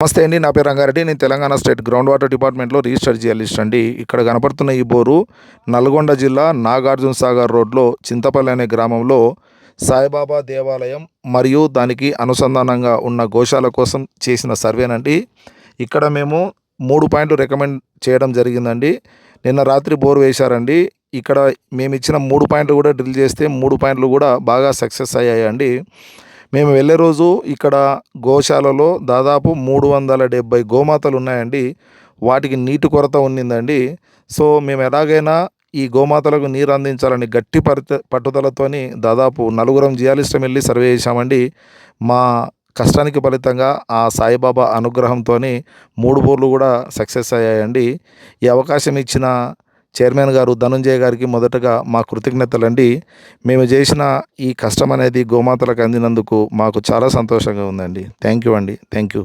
నమస్తే అండి. నా పేరు రంగారెడ్డి. నేను తెలంగాణ స్టేట్ గ్రౌండ్ వాటర్ డిపార్ట్మెంట్లో రిజిస్టర్ జియాలిస్ట్ అండి. ఇక్కడ కనపడుతున్న ఈ బోరు నల్గొండ జిల్లా నాగార్జున సాగర్ రోడ్లో చింతపల్లి అనే గ్రామంలో సాయిబాబా దేవాలయం మరియు దానికి అనుసంధానంగా ఉన్న గోశాల కోసం చేసిన సర్వేనండి. ఇక్కడ మేము 3 పాయింట్లు రికమెండ్ చేయడం జరిగిందండి. నిన్న రాత్రి బోర్ వేశారండి. ఇక్కడ మేము ఇచ్చిన 3 పాయింట్లు కూడా డ్రిల్ చేస్తే 3 పాయింట్లు కూడా బాగా సక్సెస్ అయ్యాయండి. మేము వెళ్ళే రోజు ఇక్కడ గోశాలలో దాదాపు 370 గోమాతలు ఉన్నాయండి. వాటికి నీటి కొరత ఉన్నిందండి. సో మేము ఎలాగైనా ఈ గోమాతలకు నీరు అందించాలని గట్టి పట్టుదలతోని దాదాపు నలుగురం జియాలిస్టులం వెళ్ళి సర్వే చేశామండి. మా కష్టానికి ఫలితంగా ఆ సాయిబాబా అనుగ్రహంతోని 3 బోర్లు కూడా సక్సెస్ అయ్యాయండి. ఈ అవకాశం ఇచ్చిన చైర్మన్ గారు ధనుంజయ గారికి మొదటగా మా కృతజ్ఞతలండి. మేము చేసిన ఈ కష్టం అనేది గోమాతలకు అందినందుకు మాకు చాలా సంతోషంగా ఉందండి. థ్యాంక్ యూ అండి. Thank you.